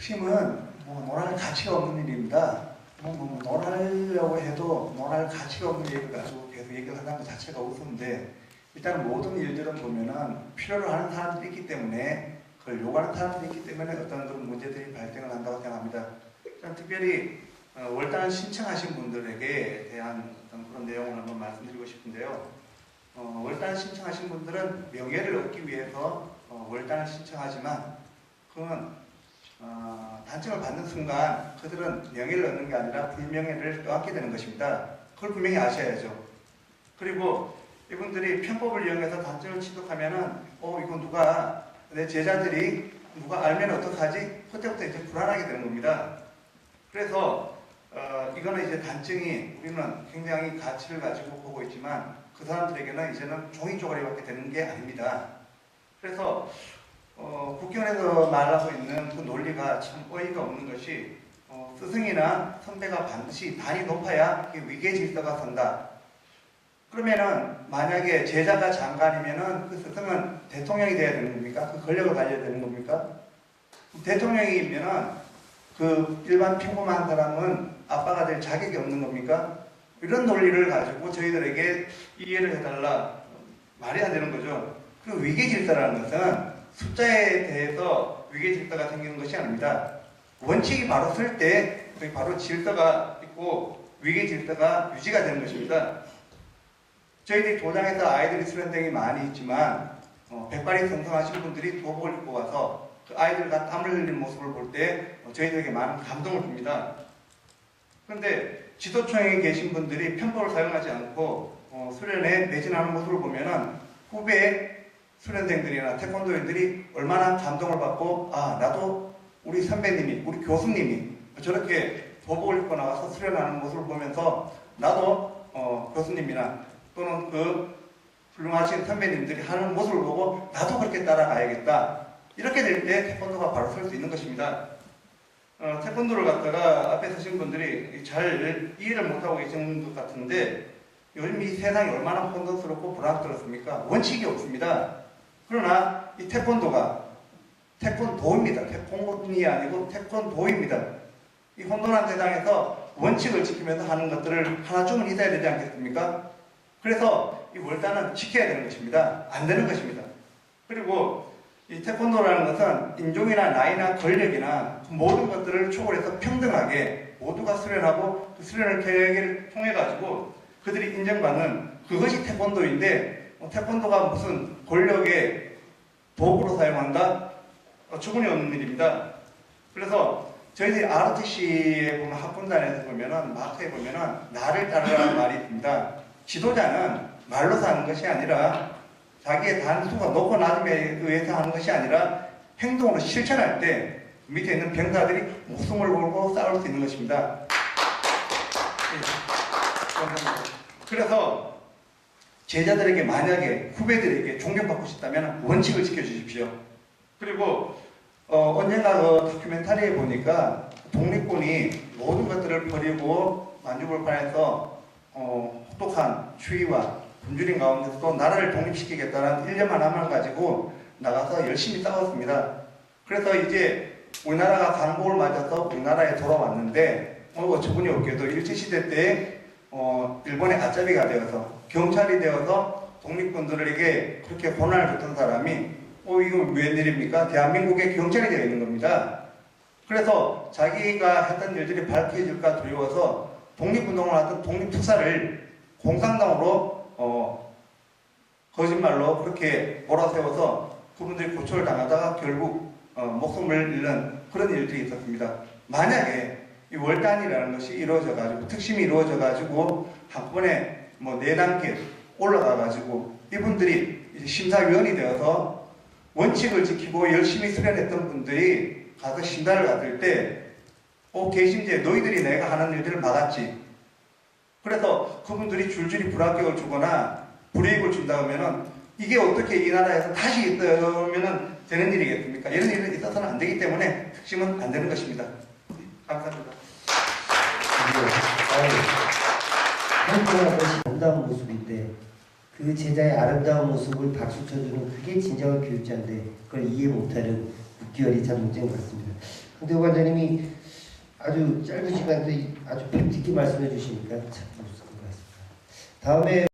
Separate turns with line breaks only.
팀은 논할 가치가 없는 일입니다. 논하려고 해도 논할 가치가 없는 일을 가지고 계속 얘기를 한다는 것 자체가 우스운데, 일단 모든 일들은 보면은 필요로 하는 사람들이 있기 때문에, 그걸 요구하는 사람들이 있기 때문에 어떤 그런 문제들이 발생을 한다고 생각합니다. 특별히 월단을 신청하신 분들에게 대한 어떤 그런 내용을 한번 말씀드리고 싶은데요. 월단을 신청하신 분들은 명예를 얻기 위해서 월단을 신청하지만, 그건 단점을 받는 순간 그들은 명예를 얻는 게 아니라 불명예를 떠안게 되는 것입니다. 그걸 분명히 아셔야죠. 그리고 이분들이 편법을 이용해서 단점을 취득하면은 이거 누가, 내 제자들이 누가 알면 어떡하지? 그때부터 이제 불안하게 되는 겁니다. 그래서 이거는 이제 단증이 우리는 굉장히 가치를 가지고 보고 있지만 그 사람들에게는 이제는 종이 쪼가리밖에 되는 게 아닙니다. 그래서 국견에서 말하고 있는 그 논리가 참 어이가 없는 것이, 스승이나 선배가 반드시 단이 높아야 위계 질서가 선다. 그러면은 만약에 제자가 장관이면은 그 스승은 대통령이 돼야 되는 겁니까? 그 권력을 가져야 되는 겁니까? 대통령이면은 그 일반 평범한 사람은 아빠가 될 자격이 없는 겁니까? 이런 논리를 가지고 저희들에게 이해를 해달라. 말이 안 되는 거죠. 그 위계 질서라는 것은 숫자에 대해서 위계 질서가 생기는 것이 아닙니다. 원칙이 바로 설 때 바로 질서가 있고 위계 질서가 유지가 되는 것입니다. 저희들이 도장에서 아이들이 수련생이 많이 있지만 백발이 성성하신 분들이 도복을 입고 와서 그 아이들과 땀을 흘리는 모습을 볼 때 저희들에게 많은 감동을 줍니다. 그런데 지도청에 계신 분들이 편법을 사용하지 않고 수련에 매진하는 모습을 보면은 후배 수련생들이나 태권도인들이 얼마나 감동을 받고, 나도 우리 선배님이, 우리 교수님이 저렇게 도복을 입고 나와서 수련하는 모습을 보면서 나도 교수님이나 또는 그 훌륭하신 선배님들이 하는 모습을 보고 나도 그렇게 따라가야겠다. 이렇게 될 때 태권도가 바로 설 수 있는 것입니다. 태권도를 갖다가 앞에 서신 분들이 잘 이해를 못하고 계시는 것 같은데, 요즘 이 세상이 얼마나 혼돈스럽고 불안스럽습니까? 원칙이 없습니다. 그러나 이 태권도가 태권도입니다. 태권이 아니고 태권도입니다. 이 혼돈한 세상에서 원칙을 지키면서 하는 것들을 하나쯤은 있어야 되지 않겠습니까? 그래서 이 월단은 지켜야 되는 것입니다. 안 되는 것입니다. 그리고 이 태권도라는 것은 인종이나 나이나 권력이나 모든 것들을 초월해서 평등하게 모두가 수련하고 그 수련을 계획을 통해 가지고 그들이 인정받는 그것이 태권도인데, 태권도가 무슨 권력의 도구로 사용한다? 주문이 없는 일입니다. 그래서 저희들이 ROTC에 보면 학군단에서 보면은 마크에 보면은 나를 따르라는 말이 있습니다. 지도자는 말로 사는 것이 아니라 자기의 단수가 높고 낮음에 의해서 하는 것이 아니라 행동으로 실천할 때 밑에 있는 병사들이 목숨을 걸고 싸울 수 있는 것입니다. 그래서 제자들에게 만약에 후배들에게 존경받고 싶다면 원칙을 지켜주십시오. 그리고 언젠가 그 다큐멘터리에 보니까 독립군이 모든 것들을 버리고 만주벌판에서 혹독한 추위와 굶주림 가운데서도 나라를 독립시키겠다는 일념 하나만 가지고 나가서 열심히 싸웠습니다. 그래서 이제 우리나라가 강복을 맞아서 우리나라에 돌아왔는데, 저분이 없게도 일제시대 때 일본의 아짜비가 되어서 경찰이 되어서 독립군들에게 그렇게 고난을 줬던 사람이 이거 웬일입니까? 대한민국의 경찰이 되어 있는 겁니다. 그래서 자기가 했던 일들이 밝혀질까 두려워서 독립운동을 하던 독립투사를 공산당으로 거짓말로 그렇게 몰아세워서 그분들이 고초를 당하다가 결국 목숨을 잃는 그런 일들이 있었습니다. 만약에 이 월단이라는 것이 이루어져 가지고 특심이 이루어져 가지고 한꺼번에 4단계 올라가 가지고 이분들이 이제 심사위원이 되어서 원칙을 지키고 열심히 수련했던 분들이 가서 심사를 받을 때 개심제 너희들이 내가 하는 일들을 막았지. 그래서 그분들이 줄줄이 불합격을 주거나 불이익을 준다 하면은 이게 어떻게 이 나라에서 다시 있으면 되는 일이겠습니까? 이런 일은 있어서는 안 되기 때문에 특심은 안 되는 것입니다. 감사합니다.
행동하는 것이 아름다운 모습인데 그 제자의 아름다운 모습을 박수 쳐주는 그게 진정한 교육자인데 그걸 이해 못하는 국기열이 참 문제인 것 같습니다. 강태호 관장님이 아주 짧은 시간에 아주 깊게 말씀해 주시니까 참 좋은 것 같습니다. 다음에